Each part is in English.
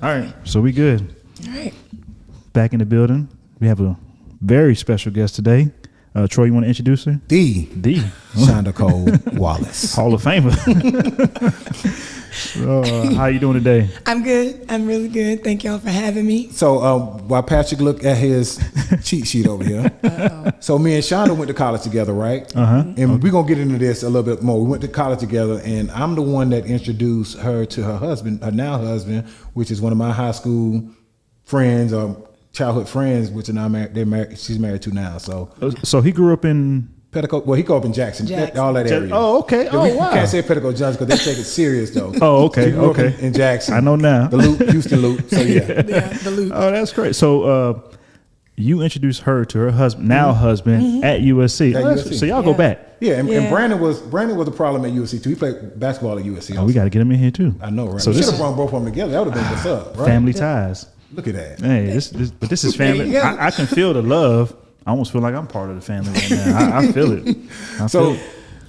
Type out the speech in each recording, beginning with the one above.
All right, so we good. All right. Back in the building. We have a very special guest today. Troy, you want to introduce her? The Shonda Cole Wallace. Hall of Famer. How you doing today? I'm good. I'm really good. Thank y'all for having me. So while Patrick looked at his cheat sheet over here, so me and Shonda went to college together, right? And we're going to get into this a little bit more. We went to college together, and I'm the one that introduced her to her husband, her now husband, which is one of my high school friends or childhood friends, which are now married. She's married to now. So he grew up in Petticoat. Well, he grew up in Jackson. All that area. Oh, okay. We can't say Petticoat Johnson because they take it serious though. Oh, okay. He grew up in Jackson. I know now. The Loop, Houston Loop. So yeah, the Loop. Oh, that's great. So you introduced her to her husband, husband, at USC. USC. So y'all go back. Yeah, and Brandon was a problem at USC too. He played basketball at USC. Oh, we got to get him in here too. I know, right? So we this should have brought both of them together. That would have been what's up, right? Family ties. Look at that. Hey, but this is family. I can feel the love. I almost feel like I'm part of the family right now. I feel it.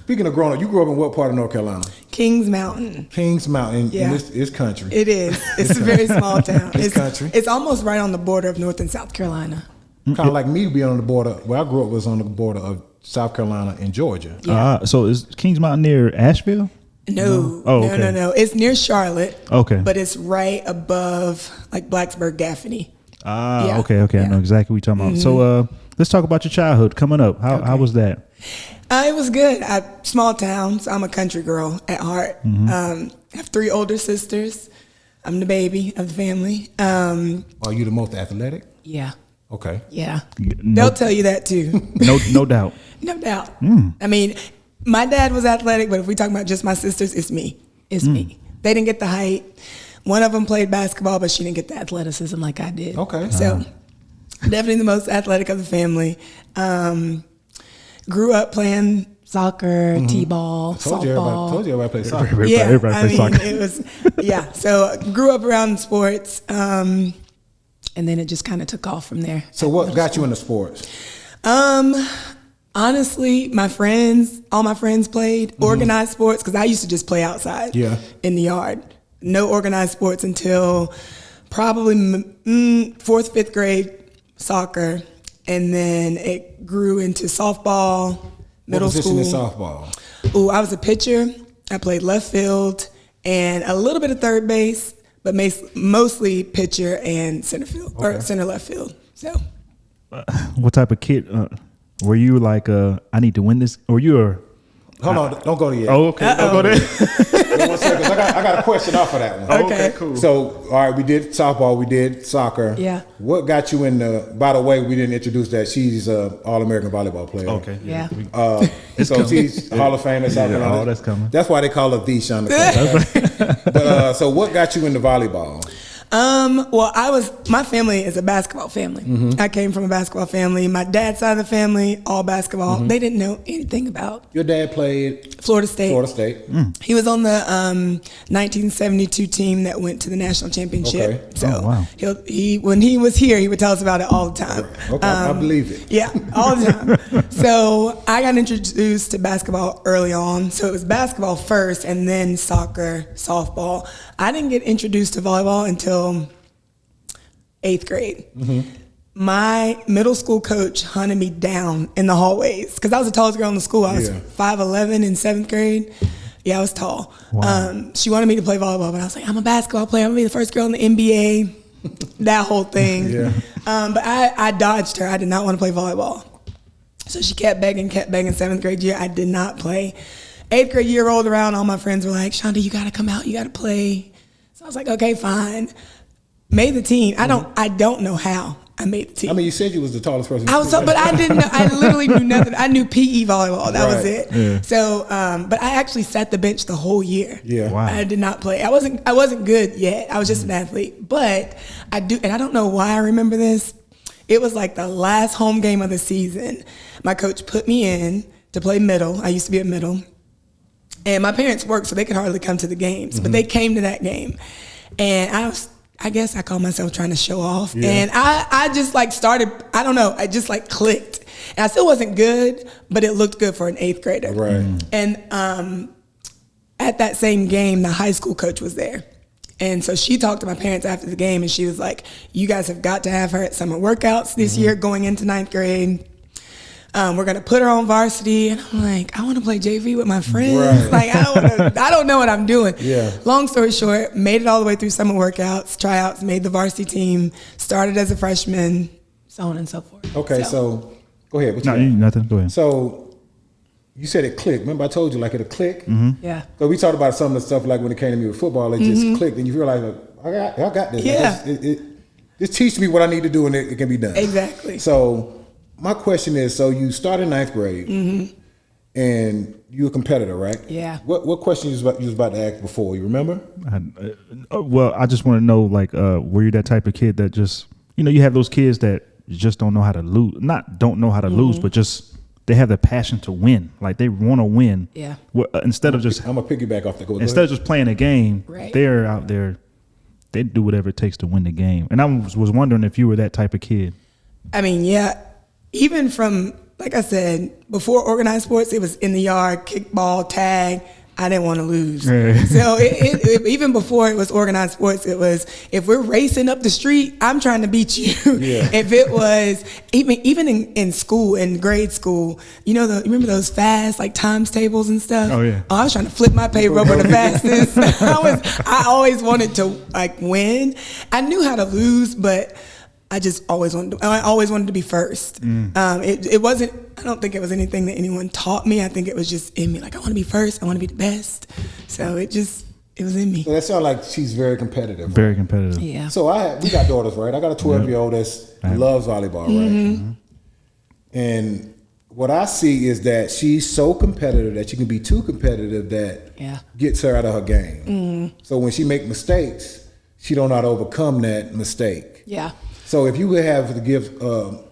Speaking of growing up, you grew up in what part of North Carolina? Kings Mountain. Kings Mountain. Yeah. And it's country. It is. It's a very small town. It's country. It's almost right on the border of North and South Carolina. Kind of like me being on the border. Where I grew up was on the border of South Carolina and Georgia. Yeah. So is Kings Mountain near Asheville? No. Oh, okay. No. It's near Charlotte. Okay. But it's right above like Blacksburg, Gaffney. Yeah. Okay. I know exactly what you're talking about. So let's talk about your childhood coming up. How was that? It was good. Small town, so I'm a country girl at heart. I have 3 older sisters. I'm the baby of the family. Are you the most athletic? Yeah. Okay. Yeah. They'll tell you that too. No doubt. No doubt. I mean, my dad was athletic, but if we talk about just my sisters, it's me. It's me. They didn't get the height. One of them played basketball, but she didn't get the athleticism like I did. Okay. So definitely the most athletic of the family. Grew up playing soccer, t-ball, softball. Told you everybody played soccer. Everybody plays soccer. It was, so grew up around sports, and then it just kind of took off from there. So what got you into sports? Honestly, all my friends played organized sports because I used to just play outside in the yard. No organized sports until probably 4th, 5th grade, soccer. And then it grew into softball, middle school. What position in softball? Oh, I was a pitcher. I played left field and a little bit of third base, but mostly pitcher and center field or center left field. So, what type of kid were you? Like, I need to win this, or you were? Hold on, don't go there yet. Oh, okay. Don't go there. 1 second. I got a question off of that one. Okay, cool. So, all right, we did softball, we did soccer. Yeah. What got you in by the way, we didn't introduce that she's a All-American volleyball player. Okay. Yeah. So she's Hall of Fame in South Carolina. Oh, that's coming. That's why they call her the Shonda Cole. But so what got you into volleyball? Well, my family is a basketball family. I came from a basketball family. My dad's side of the family, all basketball. They didn't know anything about. Your dad played Florida State. He was on the 1972 team that went to the national championship. Okay. So when he was here, he would tell us about it all the time. Okay, I believe it. Yeah, all the time. So I got introduced to basketball early on. So it was basketball first and then soccer, softball. I didn't get introduced to volleyball until 8th grade. My middle school coach hunted me down in the hallways because I was the tallest girl in the school. I was 5'11" in 7th grade. Yeah, I was tall. Wow. She wanted me to play volleyball, but I was like, I'm a basketball player. I'm going to be the first girl in the NBA. That whole thing. But I dodged her. I did not want to play volleyball. So she kept begging. 7th grade year, I did not play. 8th grade year rolled around. All my friends were like, Shonda, you got to come out. You got to play. So I was like, okay, fine. Made the team. I don't know how I made the team. I mean, you said you was the tallest person. But I didn't know. I literally knew nothing. I knew PE volleyball. That was it. Yeah. So, but I actually sat the bench the whole year. Yeah. Wow. I did not play. I wasn't good yet. I was just an athlete. But I do, and I don't know why I remember this. It was like the last home game of the season. My coach put me in to play middle. I used to be a middle. And my parents worked, so they could hardly come to the games. But they came to that game. And I guess I call myself trying to show off. Yeah. And I just like started, I don't know, I just like clicked. And I still wasn't good, but it looked good for an 8th grader. Right. And at that same game, the high school coach was there. And so she talked to my parents after the game, and she was like, you guys have got to have her at summer workouts this year going into 9th grade. We're going to put her on varsity. And I'm like, I want to play JV with my friends. Right. Like, I don't know what I'm doing. Yeah. Long story short, made it all the way through summer workouts, tryouts, made the varsity team, started as a freshman, so on and so forth. Okay, so go ahead. What No, nothing. Go ahead. So you said it clicked. Remember I told you like it'll click? Yeah. So we talked about some of the stuff like when it came to me with football, it just clicked and you realize like, I got this. Yeah. It just teach me what I need to do and it can be done. Exactly. So my question is, so you started 9th grade and you're a competitor, right? Yeah. What question you was about to ask before? You remember? Well, I just want to know, like, were you that type of kid that just, you have those kids that just don't know how to lose, not don't know how to lose, but just they have the passion to win. Like they want to win. Yeah. Instead of just, I'm gonna piggyback off that. instead of just playing a game, Right. they're out there, they do whatever it takes to win the game. And I was wondering if you were that type of kid. I mean, yeah, even from, like I said, before organized sports, it was in the yard, kickball, tag. I didn't want to lose. Right. So it, even before it was organized sports, it was, if we're racing up the street, I'm trying to beat you. Yeah. If it was, even in school, in grade school, you remember those fast, like times tables and stuff? Oh, yeah. I was trying to flip my paper over the fastest. I always wanted to like win. I knew how to lose, but I always wanted to be first. It wasn't, I don't think it was anything that anyone taught me. I think it was just in me. Like, I want to be first. I want to be the best. So it was in me. So that sounds like she's very competitive. Very competitive. Yeah. So we got daughters, right? I got a 12-year-old that loves volleyball, right? And what I see is that she's so competitive that she can be too competitive that gets her out of her game. So when she make mistakes, she don't know how to overcome that mistake. Yeah. So if you would have to give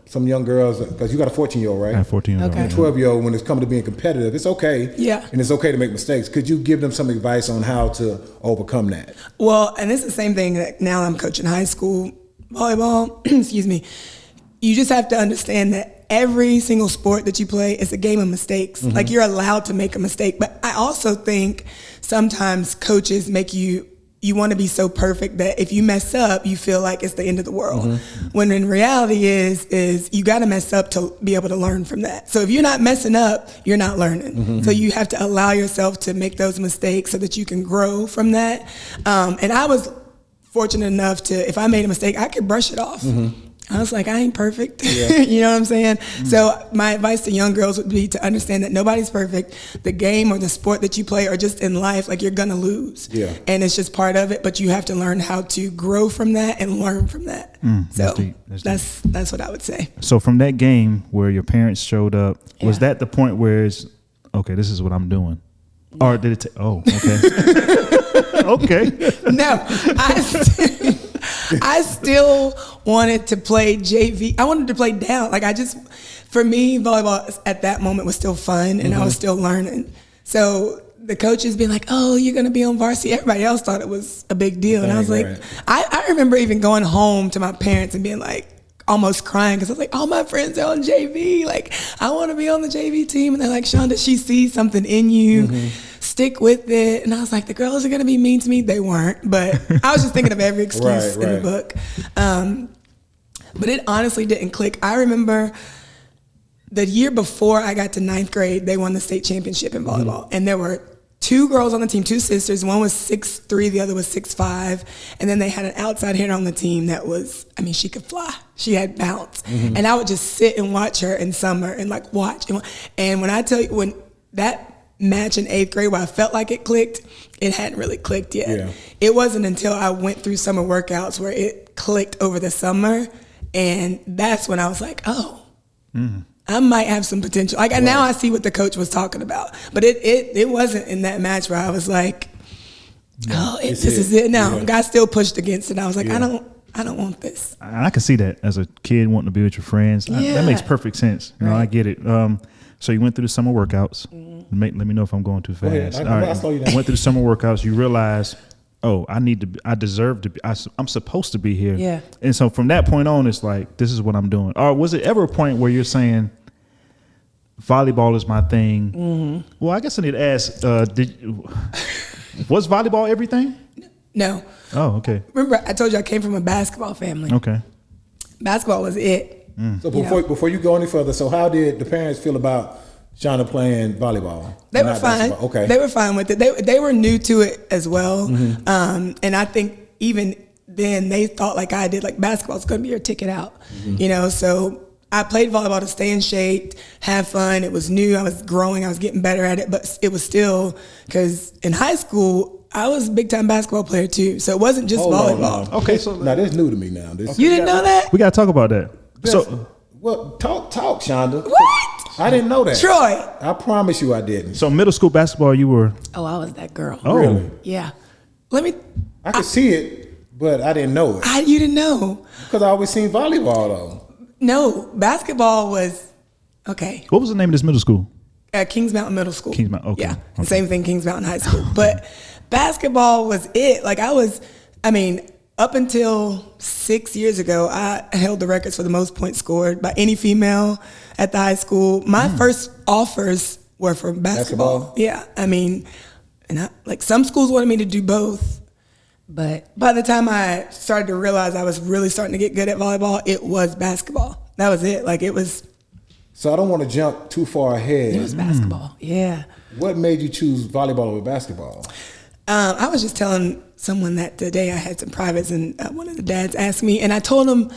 some young girls, because you got a 14-year-old, right? I have 14-year-old. Okay. And a 12-year-old, when it's coming to being competitive, it's okay. Yeah. And it's okay to make mistakes. Could you give them some advice on how to overcome that? Well, and it's the same thing that now I'm coaching high school volleyball. Excuse me. You just have to understand that every single sport that you play is a game of mistakes. Like, you're allowed to make a mistake. But I also think sometimes coaches make you want to be so perfect that if you mess up, you feel like it's the end of the world. When in reality is you got to mess up to be able to learn from that. So if you're not messing up, you're not learning. So you have to allow yourself to make those mistakes so that you can grow from that. And I was fortunate enough to, if I made a mistake, I could brush it off. I was like, I ain't perfect. You know what I'm saying? So my advice to young girls would be to understand that nobody's perfect. The game or the sport that you play or just in life, like, you're going to lose. Yeah. And it's just part of it, but you have to learn how to grow from that and learn from that. So that's what I would say. So from that game where your parents showed up, was that the point where it's, okay, this is what I'm doing? Or did it okay. Okay. No, I still wanted to play JV. I wanted to play down. Like, for me, volleyball at that moment was still fun, and I was still learning. So the coaches being like, oh, you're going to be on varsity. Everybody else thought it was a big deal. And I was like, I remember even going home to my parents and being like, almost crying, because I was like, all my friends are on JV. Like, I want to be on the JV team. And they're like, Shonda, she sees something in you. Stick with it. And I was like, the girls are going to be mean to me. They weren't. But I was just thinking of every excuse in the book. But it honestly didn't click. I remember the year before I got to 9th grade, they won the state championship in volleyball. And there were 2 girls on the team, 2 sisters. One was 6'3", the other was 6'5". And then they had an outside hitter on the team that was, I mean, she could fly. She had bounce. And I would just sit and watch her in summer and like watch. And when I tell you, when that match in 8th grade where I felt like it clicked, it hadn't really clicked yet. Yeah. It wasn't until I went through summer workouts where it clicked over the summer. And that's when I was like, oh, I might have some potential. Like, now I see what the coach was talking about. But it wasn't in that match where I was like, oh, this is it now. God still pushed against it. I was like, I don't want this. I can see that as a kid wanting to be with your friends. That makes perfect sense. You know, I get it. So you went through the summer workouts. Let me know if I'm going too fast. I slow you down. Went through the summer workouts. You realize, oh, I deserve to be. I'm supposed to be here. Yeah. And so from that point on, it's like, this is what I'm doing. Or was it ever a point where you're saying, volleyball is my thing? Well, I guess I need to ask, was volleyball everything? No. Oh, okay. Remember, I told you I came from a basketball family. Okay. Basketball was it. So before you go any further, so how did the parents feel about Shonda playing volleyball? They were fine. Okay. They were fine with it. They were new to it as well. Mm-hmm. And I think even then they thought like I did, like basketball's going to be your ticket out. So I played volleyball to stay in shape, have fun. It was new. I was growing. I was getting better at it. But it was still, because in high school, I was a big-time basketball player too. So it wasn't just volleyball. No. Okay, so now this new to me now. You didn't know that? we got to talk about that. So, well, talk, Shonda. What? I didn't know that. Troy. I promise you I didn't. so middle school basketball, you were. Oh, I was that girl. Oh, Really? Yeah. I could see it, but I didn't know it. You didn't know. Because I always seen volleyball though. No, basketball was, okay. What was the name of this middle school? At Kings Mountain Middle School. Kings Mountain, okay. Yeah, Okay. same thing, Kings Mountain High School. But basketball was it. Like up until 6 years ago, I held the records for the most points scored by any female at the high school. My first offers were for basketball. Yeah, and some schools wanted me to do both. But by the time I started to realize I was really starting to get good at volleyball, it was basketball. That was it. Like it was. So I don't want to jump too far ahead. It was basketball. Yeah. What made you choose volleyball over basketball? I was just telling someone that today I had some privates, and one of the dads asked me, and I told him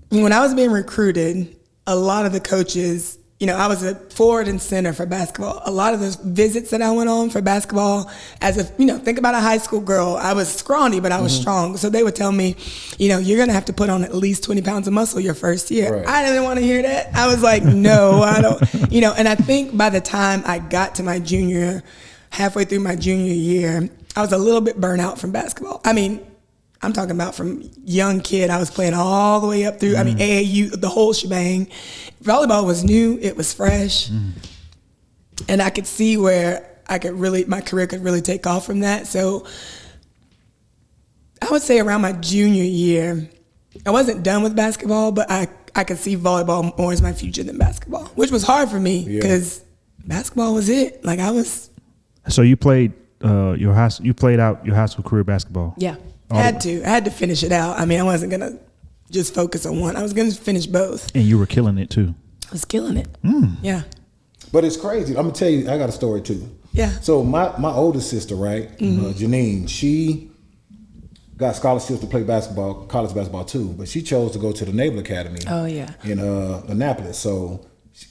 when I was being recruited, a lot of the coaches, I was a forward and center for basketball. A lot of the visits that I went on for basketball, think about a high school girl. I was scrawny, but I was strong. So they would tell me, you're going to have to put on at least 20 pounds of muscle your first year. Right. I didn't want to hear that. I was like, no, I don't, and I think by the time I got to halfway through my junior year, I was a little bit burnt out from basketball. I'm talking about from young kid. I was playing all the way up through, AAU, the whole shebang. Volleyball was new. It was fresh. And I could see where my career could really take off from that. So I would say around my junior year, I wasn't done with basketball, but I could see volleyball more as my future than basketball, which was hard for me because basketball was it. Like I was. So you played out your high school career basketball? Yeah. I had to finish it out. I wasn't going to just focus on one. I was going to finish both. And you were killing it too. I was killing it. Yeah. But it's crazy. I'm going to tell you, I got a story too. Yeah. So my oldest sister, right, Janine, she got scholarships to play basketball, college basketball too, but she chose to go to the Naval Academy. Oh, yeah. In Annapolis. So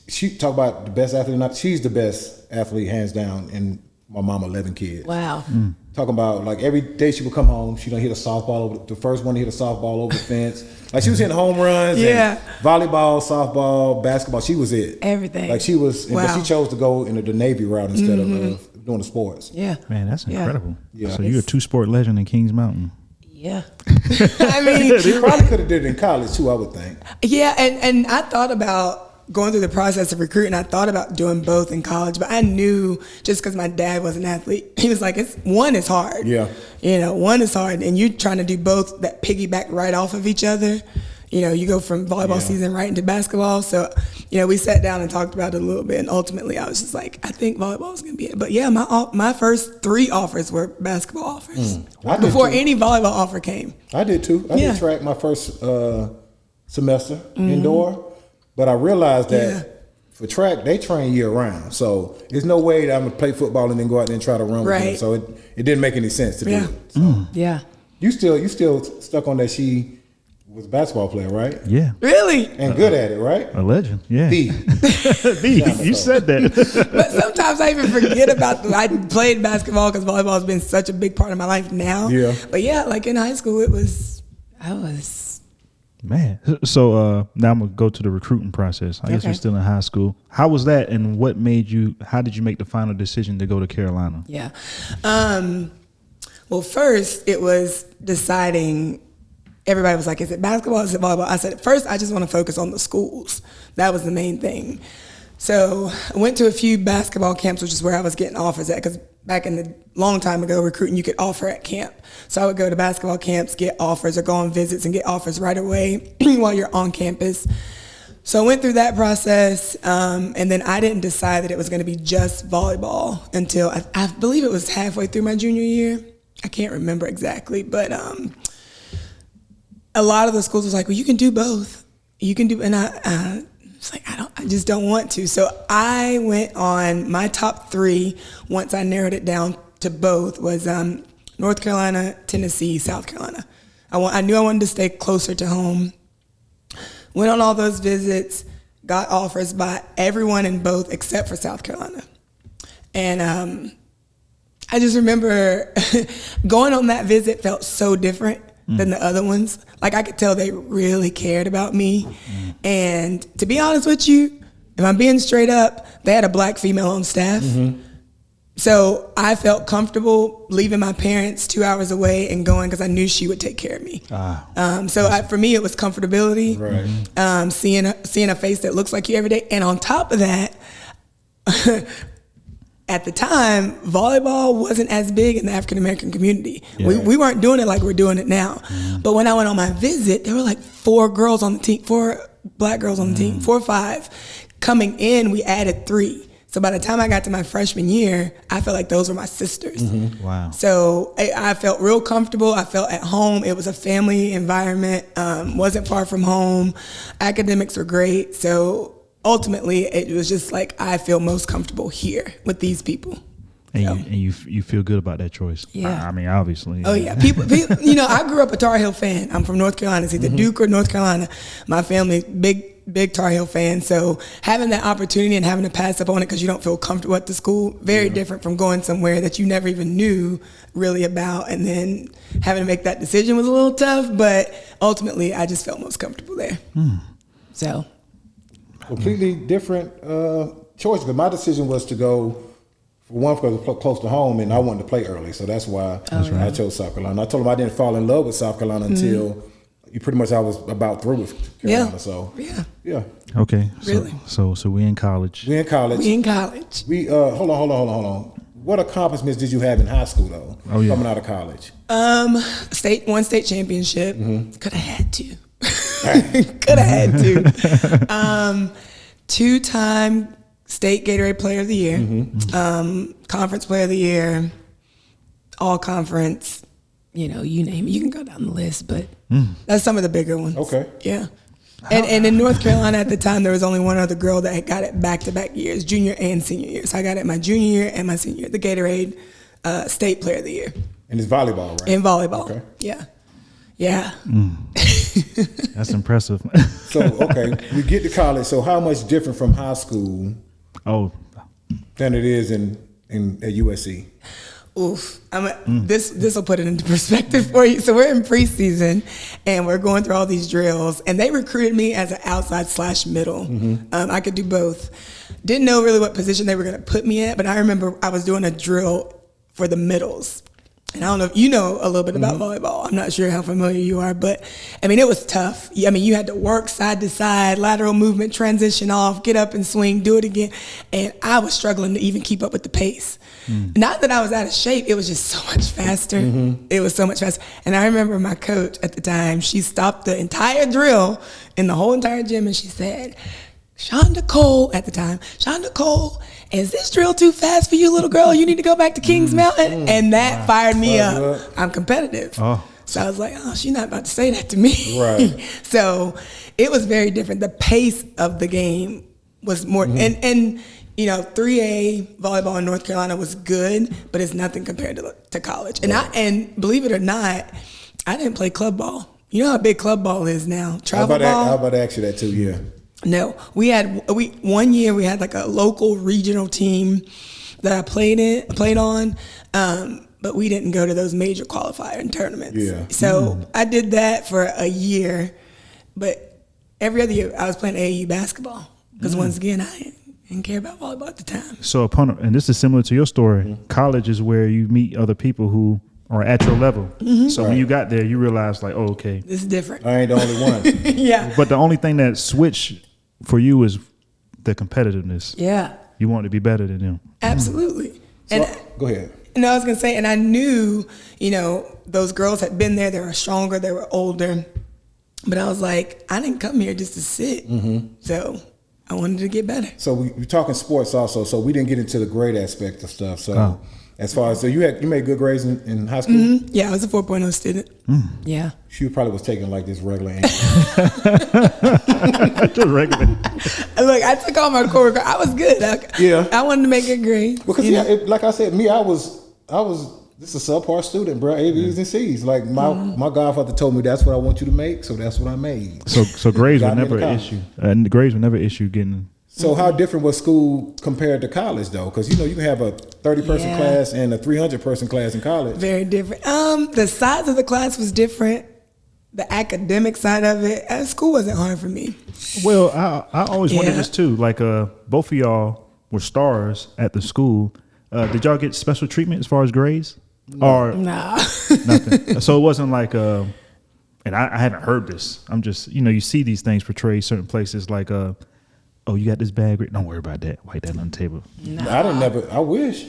she talk about the best athlete. She's the best athlete, hands down, in my mama 11 kids. Wow. Talking about like every day she would come home, she done hit a softball over the first one to hit a softball over the fence. Like she was hitting home runs, and volleyball, softball, basketball. She was it. Everything. Like she was, but she chose to go into the Navy route instead of doing the sports. Yeah. Man, that's incredible. Yeah. So you're a two-sport legend in Kings Mountain. Yeah. She probably could have did it in college too, I would think. Yeah, and I thought about going through the process of recruiting. I thought about doing both in college, but I knew just because my dad was an athlete, he was like, one is hard. Yeah. One is hard, and you're trying to do both that piggyback right off of each other. You go from volleyball season right into basketball. So, we sat down and talked about it a little bit, and ultimately I was just like, I think volleyball is going to be it. But yeah, my first 3 offers were basketball offers before any volleyball offer came. I did too. I did track my first semester indoor. But I realized that for track, they train year round. So there's no way that I'm going to play football and then go out there and try to run with them. So it didn't make any sense to do it. So. Yeah. You still stuck on that she was a basketball player, right? Yeah. Really? And good at it, right? A legend, yeah. You said that. But sometimes I even forget about I played basketball because volleyball has been such a big part of my life now. Yeah. But yeah, like in high school, I was. Man, so now I'm gonna go to the recruiting process. I guess you're still in high school. How was that, and how did you make the final decision to go to Carolina? Yeah, well, first it was deciding. Everybody was like, "Is it basketball? Is it volleyball?" I said, at first, I just want to focus on the schools. That was the main thing. So I went to a few basketball camps, which is where I was getting offers at, because back in the long time ago, recruiting, you could offer at camp. So I would go to basketball camps, get offers, or go on visits and get offers right away while you're on campus. So I went through that process, and then I didn't decide that it was going to be just volleyball until I believe it was halfway through my junior year. I can't remember exactly, but a lot of the schools was like, well, you can do both. You can do, and I was like, I just don't want to. So I went on my top 3 once I narrowed it down to both was North Carolina, Tennessee, South Carolina. I knew I wanted to stay closer to home. Went on all those visits, got offers by everyone in both except for South Carolina. And I just remember going on that visit felt so different than the other ones. Like I could tell they really cared about me. And to be honest with you, if I'm being straight up, they had a black female on staff. So I felt comfortable leaving my parents 2 hours away and going because I knew she would take care of me. For me, it was comfortability, right. Seeing a face that looks like you every day. And on top of that, at the time, volleyball wasn't as big in the African-American community. Yeah. We weren't doing it like we're doing it now. But when I went on my visit, there were like 4 girls on the team, 4 black girls on the team, 4 or 5. Coming in, we added 3. So by the time I got to my freshman year, I felt like those were my sisters. Wow. So I felt real comfortable. I felt at home. It was a family environment, wasn't far from home. Academics were great. So ultimately, it was just like I feel most comfortable here with these people. And you feel good about that choice. Yeah. I mean, obviously. Oh yeah. People, I grew up a Tar Heel fan. I'm from North Carolina. It's either Duke or North Carolina. My family, big Tar Heel fan. So having that opportunity and having to pass up on it because you don't feel comfortable at the school, very different from going somewhere that you never even knew really about. And then having to make that decision was a little tough, but ultimately I just felt most comfortable there. So. Completely different choice. Because my decision was to go, for one, because it was close to home, and I wanted to play early. So that's why I chose South Carolina. I told them I didn't fall in love with South Carolina until I was about through with Carolina. So yeah. Okay. Really? So we in college. We in college. We hold on. What accomplishments did you have in high school though? Coming out of college. One state championship. Could have had to. Could have had to. 2-time state Gatorade Player of the Year, Conference Player of the Year, All Conference. You name it. You can go down the list, but that's some of the bigger ones. Okay. Yeah. And in North Carolina at the time, there was only one other girl that had got it back-to-back years, junior and senior year. So I got it my junior year and my senior year, the Gatorade State Player of the Year. And it's volleyball, right? In volleyball. Okay. Yeah. That's impressive. So, we get to college. So how much different from high school than it is at USC? Oof. This will put it into perspective for you. So we're in preseason and we're going through all these drills, and they recruited me as an outside/middle. I could do both. Didn't know really what position they were going to put me at, but I remember I was doing a drill for the middles. And I don't know if you know a little bit about volleyball. I'm not sure how familiar you are, but I mean, it was tough. I mean, you had to work side to side, lateral movement, transition off, get up and swing, do it again. And I was struggling to even keep up with the pace. Not that I was out of shape, it was just so much faster. It was so much faster. And I remember my coach at the time, she stopped the entire drill in the whole entire gym and she said, Shonda Cole, is this drill too fast for you, little girl? You need to go back to Kings Mountain. And that fired me up. I'm competitive. So I was like, she's not about to say that to me. Right. So it was very different. The pace of the game was more, and 3A volleyball in North Carolina was good, but it's nothing compared to college. And and believe it or not, I didn't play club ball. You know how big club ball is now. Travel ball. How about to ask you that too? Yeah. No, one year we had like a local regional team that I played on, but we didn't go to those major qualifier and tournaments. Yeah. So I did that for a year, but every other year I was playing AAU basketball because once again I didn't care about volleyball at the time. So and this is similar to your story, college is where you meet other people who are at your level. So when you got there, you realized like, okay, this is different. I ain't the only one. Yeah. But the only thing that switched for you is the competitiveness. Yeah. You want to be better than them. Absolutely. So, go ahead. No, I was going to say, and I knew, those girls had been there. They were stronger. They were older. But I was like, I didn't come here just to sit. So I wanted to get better. So we're talking sports also. So we didn't get into the grade aspect of stuff. So As far as, so you made good grades in high school? Mm-hmm. Yeah, I was a 4.0 student. Yeah. She probably was taking like this regular Just regular. Look, I took all my core. I was good. I wanted to make good grades. Because like I said, me, I was this is a subpar student, bro. A, B's, and C's. Like my godfather told me that's what I want you to make, so that's what I made. So grades were never an issue. Grades were never an issue getting. So how different was school compared to college though? Because you can have a 30-person class and a 300-person class in college. Very different. The size of the class was different. The academic side of it, school wasn't hard for me. Well, I always wondered this too. Like both of y'all were stars at the school. Did y'all get special treatment as far as grades? Or nah. Nothing. So it wasn't like and I haven't heard this. I'm just you see these things portrayed certain places like oh, you got this bad grade. Don't worry about that. Wipe that on the table. Nah. I wish.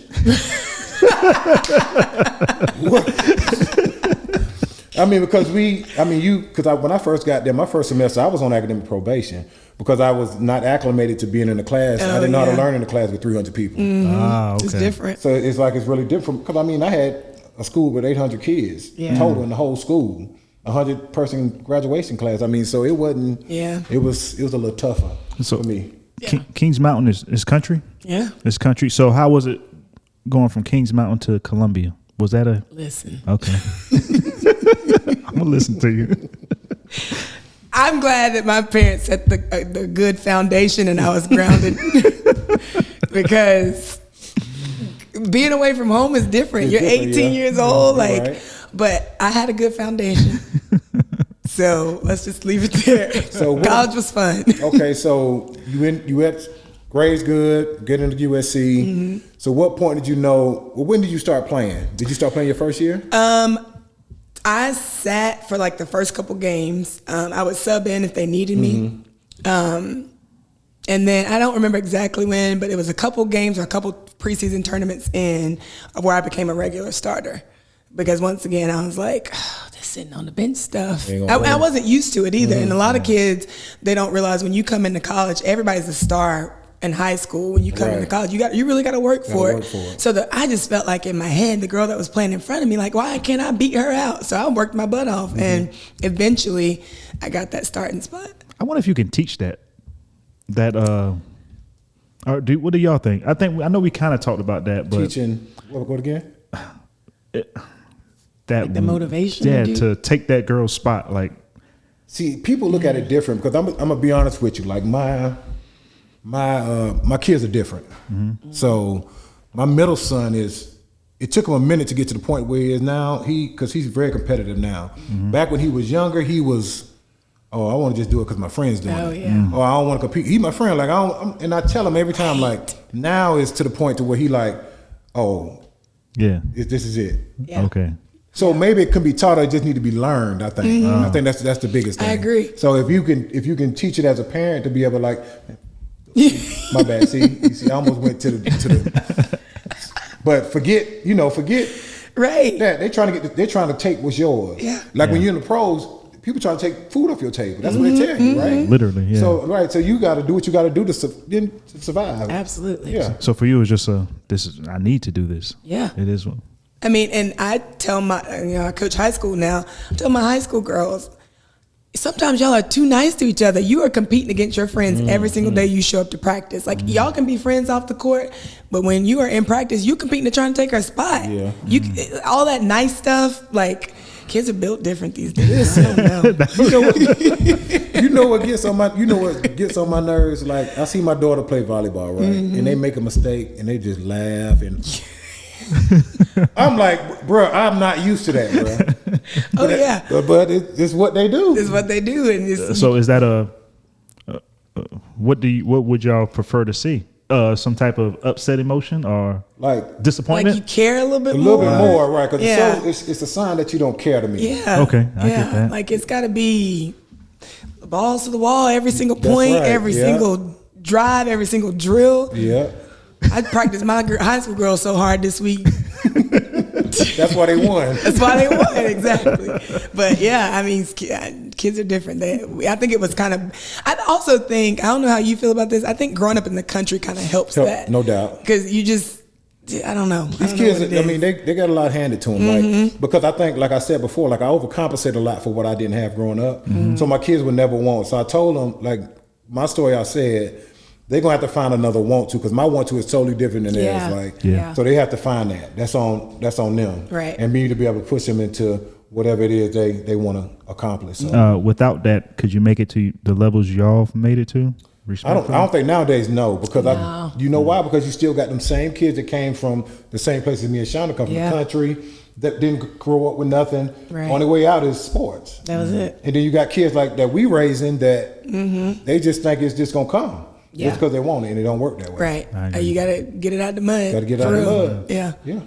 I mean, because when I first got there, my first semester, I was on academic probation because I was not acclimated to being in a class. I didn't know how to learn in a class with 300 people. Mm-hmm. Ah, okay. It's different. So it's really different. Because I had a school with 800 kids total in the whole school, 100-person graduation class. So it wasn't. Yeah. It was a little tougher for me. Yeah. Kings Mountain is country. Yeah. It's country. So how was it going from Kings Mountain to Columbia? Was that a listen? Okay. I'm gonna listen to you. I'm glad that my parents set the good foundation and I was grounded because being away from home is different. You're 18 years old, but I had a good foundation. So let's just leave it there. So college was fun. Okay, so you had grades good, get into USC. Mm-hmm. So what point did you know? Well, when did you start playing? Did you start playing your first year? I sat for like the first couple games. I would sub in if they needed me. And then I don't remember exactly when, but it was a couple games or a couple preseason tournaments in where I became a regular starter. Because once again, I was like, this sitting on the bench stuff. I wasn't used to it either. Mm-hmm. And a lot of kids, they don't realize when you come into college, everybody's a star in high school. When you come into college, you really got to work for it. So I just felt like in my head, the girl that was playing in front of me, like, why can't I beat her out? So I worked my butt off, and eventually I got that starting spot. I wonder if you can teach that. What do y'all think? I know we kind of talked about that, but teaching what again? The motivation, to take that girl's spot. Like, see, people look at it different because I'm gonna be honest with you. Like my kids are different. Mm-hmm. So my middle son it took him a minute to get to the point where he is now. Because he's very competitive now. Mm-hmm. Back when he was younger, he was, I want to just do it because my friend's doing it. Yeah. Mm-hmm. I don't want to compete. He's my friend. Like and I tell him every time. Like now it's to the point to where he like, this is it. Yeah. Okay. So maybe it can be taught. It just need to be learned. I think. Mm-hmm. I think that's the biggest thing. I agree. So if you can teach it as a parent to be able to like. My bad. See, I almost went to the. But forget. Right. That they're trying to take what's yours. Yeah. When you're in the pros, people trying to take food off your table. That's what they tell you, right? Literally. Yeah. So you got to do what you got to do to survive. Absolutely. Yeah. So for you, it's just I need to do this. Yeah. It is. I mean, and I tell I coach high school now. I tell my high school girls, sometimes y'all are too nice to each other. You are competing against your friends every single day you show up to practice. Like, y'all can be friends off the court, but when you are in practice, you competing to try and take her spot. Yeah. All that nice stuff, like, kids are built different these days. I don't know. You know what gets on my nerves? Like, I see my daughter play volleyball, right? Mm-hmm. And they make a mistake and they just laugh and I'm like, bro, I'm not used to that, bro. But it's what they do. It's what they do, and so is that what would y'all prefer to see? Some type of upset emotion or like disappointment? Like you care a little bit more, right? Because it's a sign that you don't care to me. Yeah. Okay, I get that. Like it's got to be balls to the wall every single point, every single drive, every single drill. Yeah. I practiced my high school girls so hard this week. That's why they won. That's why they won, exactly. But yeah, I mean, kids are different. I think it was kind of. I also think, I don't know how you feel about this. I think growing up in the country kind of helps that. No doubt. Because I don't know. These kids, I mean, they got a lot handed to them. Like, because I think, like I said before, like I overcompensated a lot for what I didn't have growing up. So my kids would never want. So I told them, like my story, I said, they're gonna have to find another want to, because my want to is totally different than theirs. Like, so they have to find that. That's on them. Right. And me to be able to push them into whatever it is they want to accomplish. So. Without that, could you make it to the levels y'all made it to? I don't think nowadays, no, because you know why? Because you still got them same kids that came from the same place as me and Shonda come from, the country, that didn't grow up with nothing. Right. Only way out is sports. That was it. And then you got kids like that we raising that they just think it's just gonna come. Just because they want it, and it don't work that way. Right. You gotta get it out the mud. Gotta get it out the mud. Yeah. Yeah.